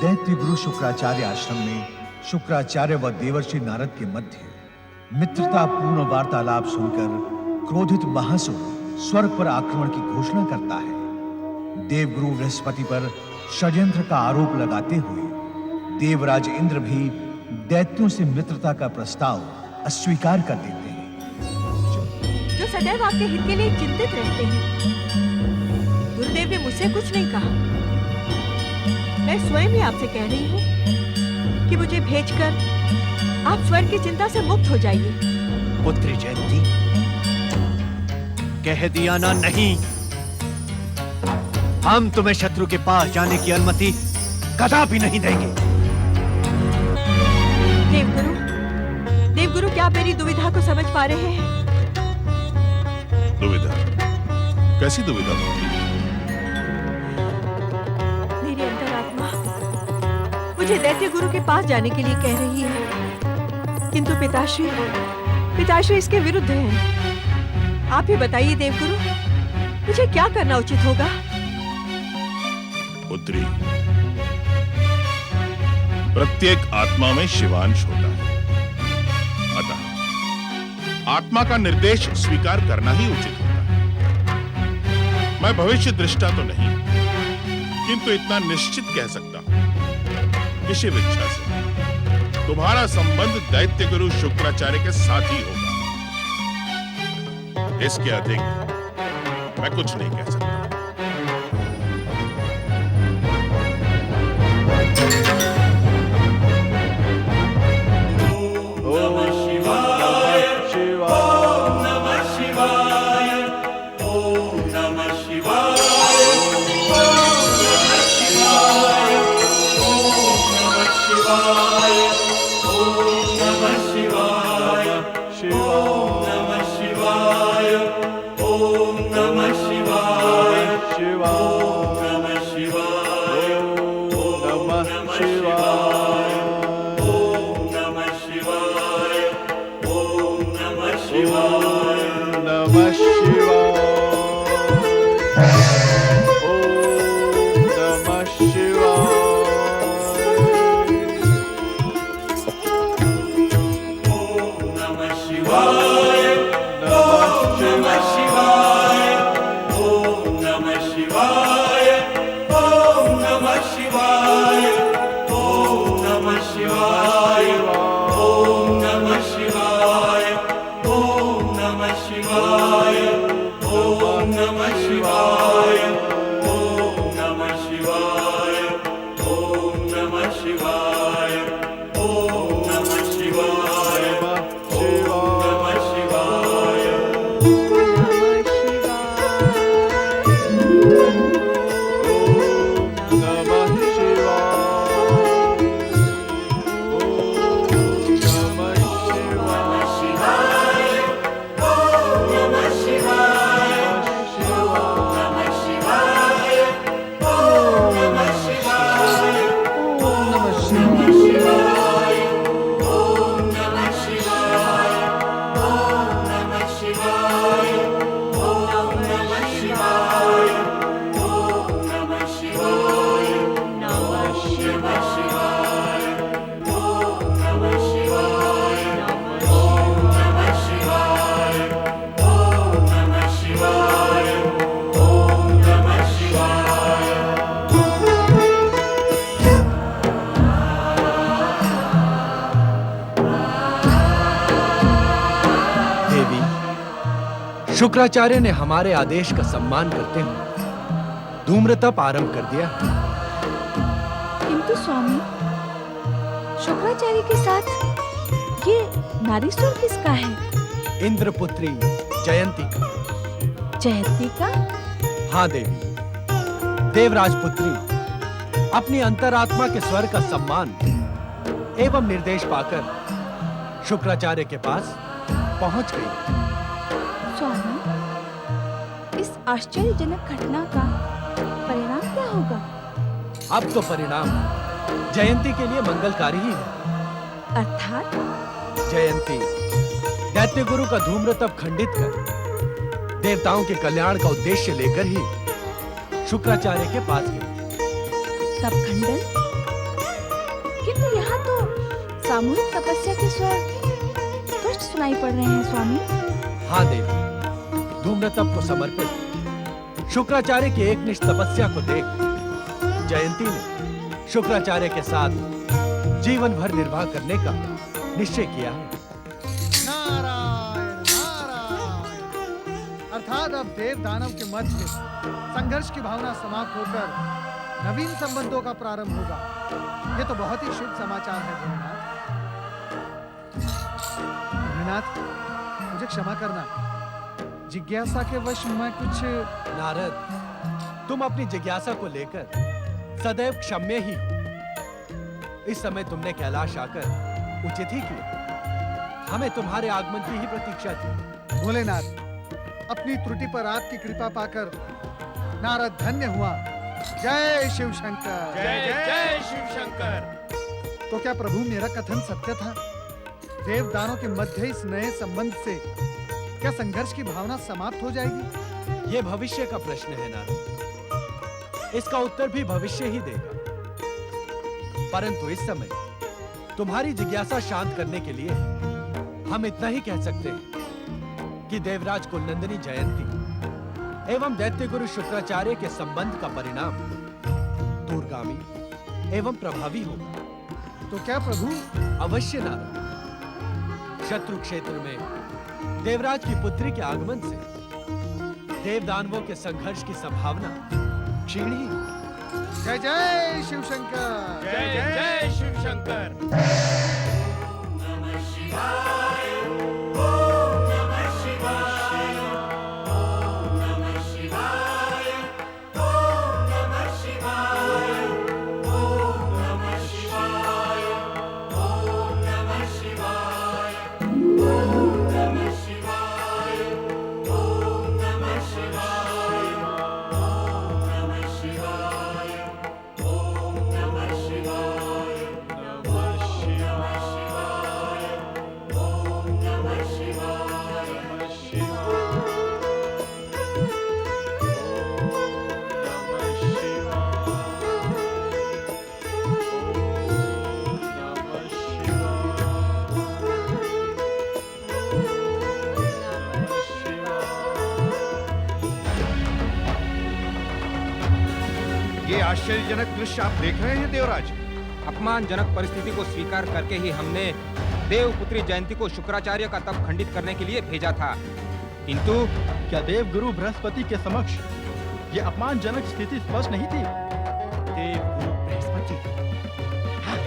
दैत्य गुरु शुक्राचार्य आश्रम में शुक्राचार्य व देवर्षि नारद के मध्य मित्रता पूर्ण वार्तालाप सुनकर क्रोधित महासुर स्वर्ग पर आक्रमण की घोषणा करता है। देवगुरु बृहस्पति पर षड्यंत्र का आरोप लगाते हुए देवराज इंद्र भी दैत्यों से मित्रता का प्रस्ताव अस्वीकार कर देते हैं। जो सदैव आपके हित के लिए चिंतित रहते हैं। गुरुदेव ने मुझसे कुछ नहीं कहा। मैं स्वयं ही आपसे कह रही हूँ कि मुझे भेजकर आप स्वर्ग की चिंता से मुक्त हो जाइए। पुत्री जयंती, कह दिया ना नहीं। हम तुम्हें शत्रु के पास जाने की अनुमति कदापि नहीं देंगे। देवगुरु, क्या आप मेरी दुविधा को समझ पा रहे हैं? दुविधा? कैसी दुविधा? मेरी अंतरात्मा मुझे दैत्य गुरु के पास जाने के लिए कह रही है, किंतु पिताश्री इसके विरुद्ध हैं। आप ही बताइए देवगुरु, मुझे क्या करना उचित होगा? पुत्री, प्रत्येक आत्मा में शिवांश होता है, अतः आत्मा का निर्देश स्वीकार करना ही उचित होता है। मैं भविष्य दृष्टा तो नहीं, किंतु इतना निश्चित कह सकता हूं कि शिव इच्छा से तुम्हारा संबंध दैत्य गुरु शुक्राचार्य के साथ ही होगा। इसके अधिक मैं कुछ नहीं कह सकता। शुक्राचार्य ने हमारे आदेश का सम्मान करते हुए धूम्रतप आरंभ कर दिया। किंतु स्वामी, शुक्राचार्य के साथ ये नारीस्वर किसका है? इंद्रपुत्री जयंती का। जयंती का? हाँ देवी, देवराज पुत्री अपनी अंतरात्मा के स्वर का सम्मान एवं निर्देश पाकर शुक्राचार्य के पास पहुंच गई। स्वामी, इस आश्चर्यजनक घटना का परिणाम क्या होगा? अब तो परिणाम जयंती के लिए मंगलकारी ही है। अर्थात? जयंती दैत्य गुरु का धूम्रतप खंडित कर देवताओं के कल्याण का उद्देश्य लेकर ही शुक्राचार्य के पास गई। तप खंडन? सामूहिक तपस्या के स्वर स्पष्ट सुनाई पड़ रहे हैं स्वामी। हाँ देवी, धूम्रतप को समर्पित शुक्राचार्य की एकनिष्ठ तपस्या को देख जयंती ने शुक्राचार्य के साथ जीवन भर निर्वाह करने का निश्चय किया है। नारायण नारायण। अर्थात अब देव दानव के मध्य संघर्ष की भावना समाप्त होकर नवीन संबंधों का प्रारंभ होगा। ये तो बहुत ही शुभ समाचार है भोलेनाथ। मुझे क्षमा करना, जिज्ञासा के वश मैं कुछ। नारद, तुम अपनी जिज्ञासा को लेकर सदैव क्षम्य ही हो। इस समय तुमने कैलाश आकर उचित ही किया। हमें तुम्हारे आगमन की ही प्रतीक्षा थी। भोलेनाथ, अपनी त्रुटि पर आपकी कृपा पाकर नारद धन्य हुआ। जय शिव शंकर। जय जय शिव शंकर। तो क्या प्रभु मेरा कथन सत्य था? देवदानों के मध्य इस नए संबंध से क्या संघर्ष की भावना समाप्त हो जाएगी? यह भविष्य का प्रश्न है नारद, इसका उत्तर भी भविष्य ही देगा। परंतु इस समय तुम्हारी जिज्ञासा शांत करने के लिए हम इतना ही कह सकते हैं कि देवराज कुलनंदिनी जयंती एवं दैत्य गुरु शुक्राचार्य के संबंध का परिणाम दूरगामी एवं प्रभावी होगा। तो क्या प्रभु? अवश्य नारद, शत्रु क्षेत्र में देवराज की पुत्री के आगमन से देवदानवों के संघर्ष की संभावना क्षीण ही। जय जय शिव शंकर। जय जय शिव शंकर। ये आश्चर्यजनक दृश्य आप देख रहे हैं देवराज। अपमानजनक परिस्थिति को स्वीकार करके ही हमने देवपुत्री जयंती को शुक्राचार्य का तप खंडित करने के लिए भेजा था, किंतु क्या देव गुरु बृहस्पति के समक्ष ये अपमानजनक स्थिति स्पष्ट नहीं थी? देव गुरु बृहस्पति, हाँ।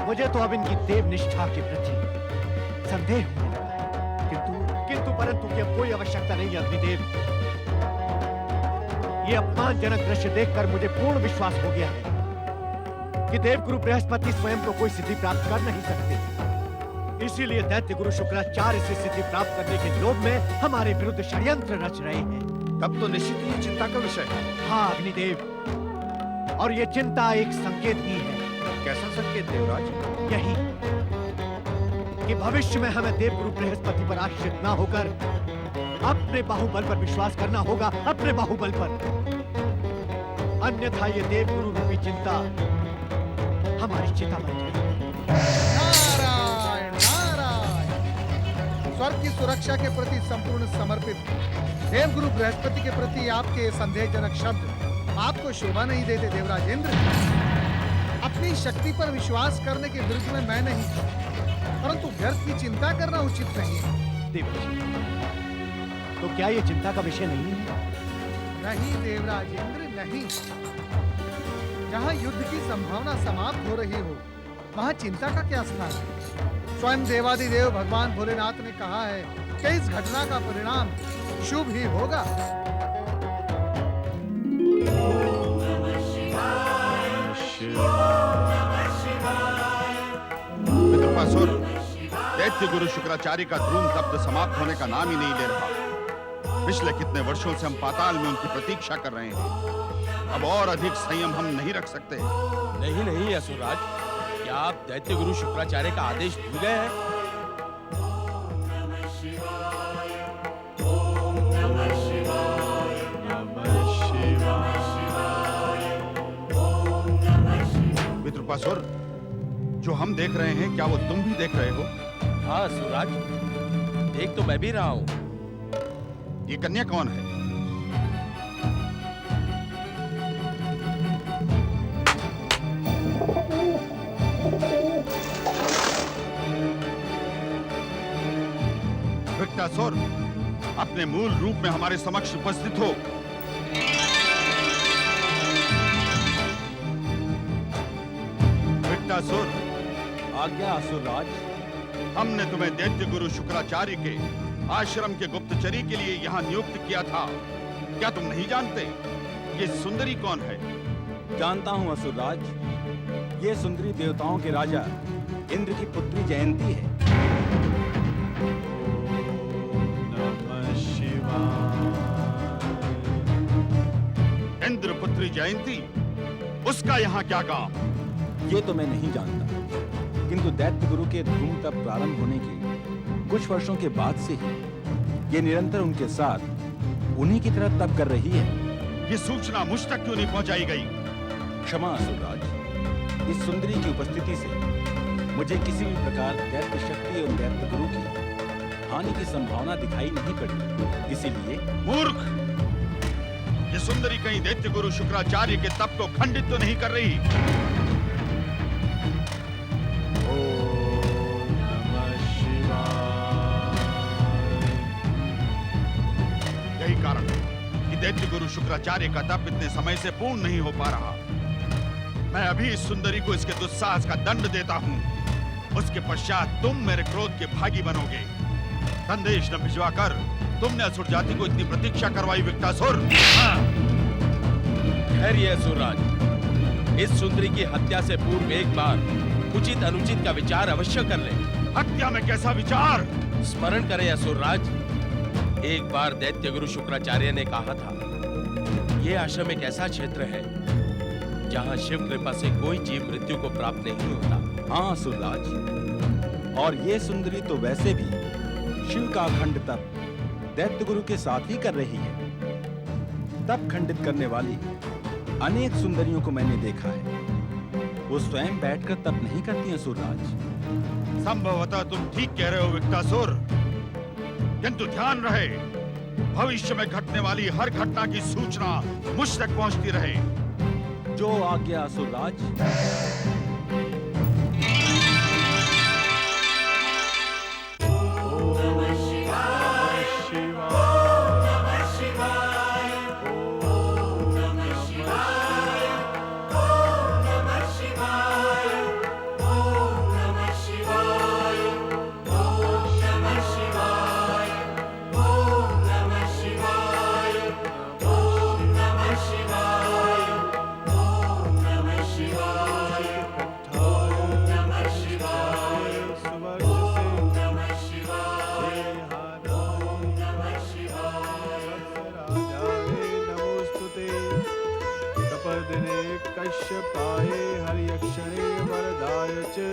मुझे तो अब इनकी देव निष्ठा के प्रति संदेह होने लगा है। किंतु परंतु की अब कोई आवश्यकता नहीं है अग्निदेव। ये अपमानजनक दृश्य देखकर मुझे पूर्ण विश्वास हो गया है कि देवगुरु बृहस्पति स्वयं को कोई सिद्धि प्राप्त कर नहीं सकते। इसीलिए दैत्य गुरु शुक्राचार्य से सिद्धि प्राप्त करने के लोभ में हमारे विरुद्ध षड्यंत्र रच रहे हैं। तब तो निश्चित ही चिंता का विषय है। हाँ अग्निदेव, और ये चिंता एक संकेत भी है। कैसा संकेत देवराज? यही कि भविष्य में हमें देवगुरु बृहस्पति पर आश्रित ना होकर अपने बाहुबल पर विश्वास करना होगा, अपने बाहुबल पर। अन्यथा ये देवगुरु रूपी चिंता हमारी चिता बन जाएगी। नारायण नारायण। स्वर्ग की सुरक्षा के प्रति संपूर्ण समर्पित देवगुरु बृहस्पति के प्रति आपके संदेहजनक शब्द आपको शोभा नहीं देते देवराज इंद्र। अपनी शक्ति पर विश्वास करने के विरुद्ध में मैं नहीं, परंतु व्यर्थ की चिंता करना उचित नहीं है। देवराज, तो क्या ये चिंता का विषय नहीं है? नहीं देवराज इंद्र, नहीं। जहाँ युद्ध की संभावना समाप्त हो रही हो, वहाँ चिंता का क्या स्थान है? स्वयं देवादिदेव भगवान भोलेनाथ ने कहा है कि इस घटना का परिणाम शुभ ही होगा। मित्रपासुर, दैत्य गुरु शुक्राचार्य का ध्रुव तप्त समाप्त होने का नाम ही नहीं ले रहा। पिछले कितने वर्षों से हम पाताल में उनकी प्रतीक्षा कर रहे हैं। अब और अधिक संयम हम नहीं रख सकते। नहीं नहीं असुरराज, क्या आप दैत्य गुरु शुक्राचार्य का आदेश भूल गए हैं? मित्रपासुर, जो हम देख रहे हैं क्या वो तुम भी देख रहे हो? हाँ सूरज, देख तो मैं भी रहा हूँ। ये कन्या कौन है? विक्टासुर, अपने मूल रूप में हमारे समक्ष उपस्थित हो। विक्टासुर, आज्ञा असुरराज। हमने तुम्हें दैत्य गुरु शुक्राचार्य के आश्रम के गुप्तचरी के लिए यहाँ नियुक्त किया था। क्या तुम नहीं जानते ये सुंदरी कौन है? जानता हूँ असुरराज, ये सुंदरी देवताओं के राजा इंद्र की पुत्री जयंती है। इंद्र पुत्री जयंती, उसका यहाँ क्या काम? ये तो मैं नहीं जानता, किंतु दैत्य गुरु के धूम तप प्रारंभ होने के कुछ वर्षों के बाद से ही ये निरंतर उनके साथ उन्हीं की तरह तप कर रही है। ये सूचना मुझ तक क्यों नहीं पहुंचाई गई? क्षमा असुरराज, इस सुंदरी की उपस्थिति से मुझे किसी भी प्रकार दैत्य शक्ति और दैत्य गुरु की हानि की संभावना दिखाई नहीं पड़ी, इसीलिए। मूर्ख! ये सुंदरी कहीं दैत्य गुरु शुक्राचार्य के तप को खंडित तो नहीं कर रही? यही कारण है कि दैत्य गुरु शुक्राचार्य का तप इतने समय से पूर्ण नहीं हो पा रहा। मैं अभी इस सुंदरी को इसके दुस्साहस का दंड देता हूँ। उसके पश्चात तुम मेरे क्रोध के भागी बनोगे। संदेश न भिजवाकर तुमने असुर जाति को इतनी प्रतीक्षा करवाई विक्टासुर। खैर सूरज, इस सुंदरी की हत्या से पूर्व एक बार उचित अनुचित का विचार अवश्य कर ले। हत्या में कैसा विचार? स्मरण करें असुरराज, एक बार दैत्य गुरु शुक्राचार्य ने कहा था, यह आश्रम एक ऐसा क्षेत्र है जहां शिव कृपा से कोई जीव मृत्यु को प्राप्त नहीं होता। हाँ असुरराज, और ये सुंदरी तो वैसे भी शिव का अखंड तप दैत्य गुरु के साथ ही कर रही है। तप खंडित करने वाली अनेक सुंदरियों को मैंने देखा है, वो स्वयं बैठकर तप नहीं करती हैं सूरराज। संभवतः तुम ठीक कह रहे हो विक्टासुर, किंतु ध्यान रहे भविष्य में घटने वाली हर घटना की सूचना मुझ तक पहुंचती रहे। जो आज्ञा असुरराज। कश्यपाय हरियक्षणे वरदाय च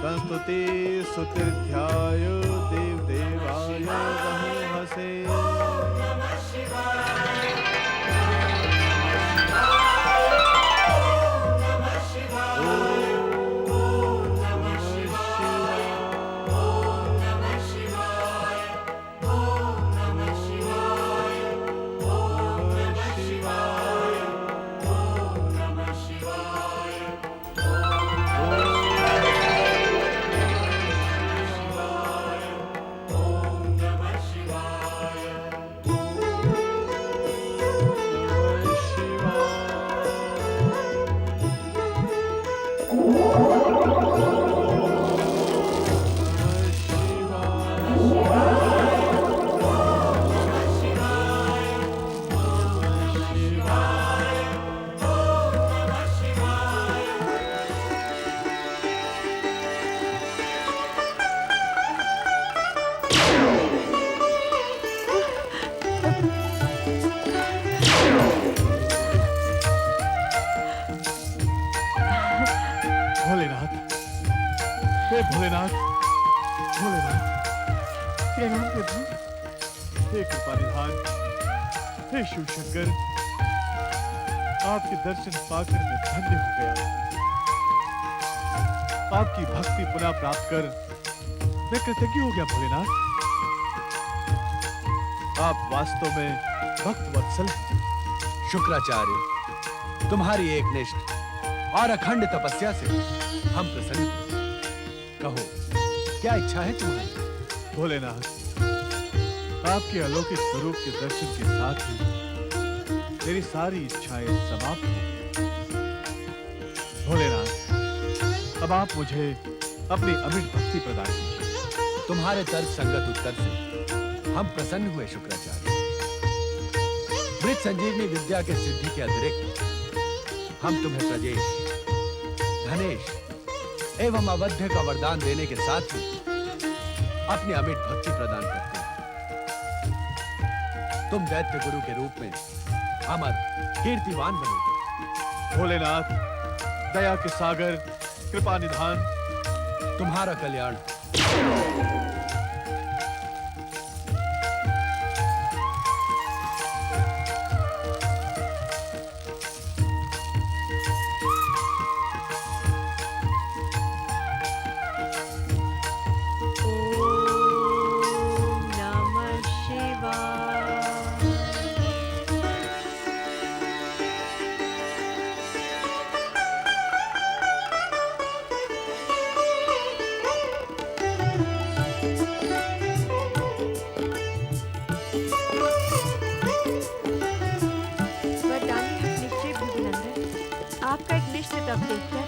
संस्तुते स्तुतिर्ध्याय देवदेवाय बहुहसे। भोलेनाथ, भोलेनाथ, प्रणाम प्रभु। हे कृपा निधान, हे शिव शंकर, आपके दर्शन पाकर मैं धन्य हो गया। आपकी भक्ति पुनः प्राप्त कर मैं कृतज्ञ हो गया भोलेनाथ। आप वास्तव में भक्त वत्सल हैं। शुक्राचार्य, तुम्हारी एकनिष्ठ और अखंड तपस्या से हम प्रसन्न हैं। कहो, क्या इच्छा है तुम्हारी? भोलेनाथ, आपके अलौकिक स्वरूप के दर्शन के साथ ही मेरी सारी इच्छाएं समाप्त हो गई। भोलेनाथ, अब आप मुझे अपनी अमिट भक्ति प्रदान कीजिए। तुम्हारे तर्क संगत उत्तर से हम प्रसन्न हुए शुक्राचार्य। मृत संजीवनी विद्या के सिद्धि के अतिरिक्त हम तुम्हें प्रजेश, धनेश एवं अवध्य का वरदान देने के साथ ही अपनी अमिट भक्ति प्रदान करते हैं। तुम दैत्य गुरु के रूप में अमर कीर्तिवान बनोगे। भोलेनाथ, दया के सागर, कृपा निधान, तुम्हारा कल्याण। ओम नमः शिवाय। वरदानी हक निश्चय भृगुनंदन, आपका एक निश्चित तप देखकर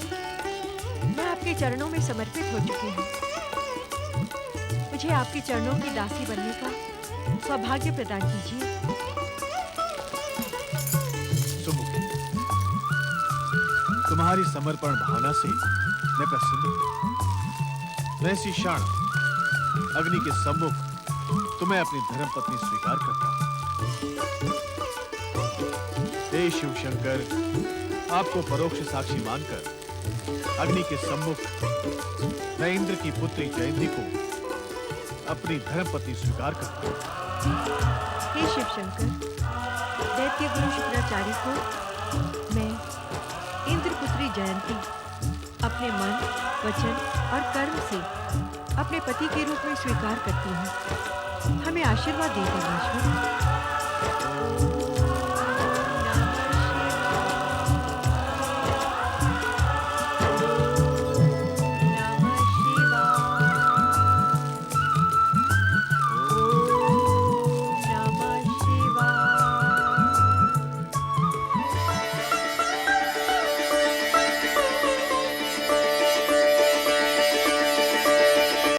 मैं आपके चरणों में समर्पित हो चुकी हूँ। मुझे आपके चरणों की दासी बनने का सौभाग्य प्रदान कीजिए। सुमुख, तुम्हारी समर्पण भावना से मैं प्रसन्न हूं। वैसी क्षण अग्नि के सम्मुख तुम्हें अपनी धर्मपत्नी स्वीकार करता हूं। हे शिव शंकर, आपको परोक्ष साक्षी मानकर अग्नि के सम्मुख मैं इंद्र की पुत्री जयंती को अपनी धर्मपत्नी स्वीकार करता हूं। हे शिव शंकर, दैत्य गुरु शुक्राचार्य को मैं इंद्र पुत्री जयंती अपने मन, वचन और कर्म से अपने पति के रूप में स्वीकार करती हूँ। हमें आशीर्वाद दें परमेश्वर।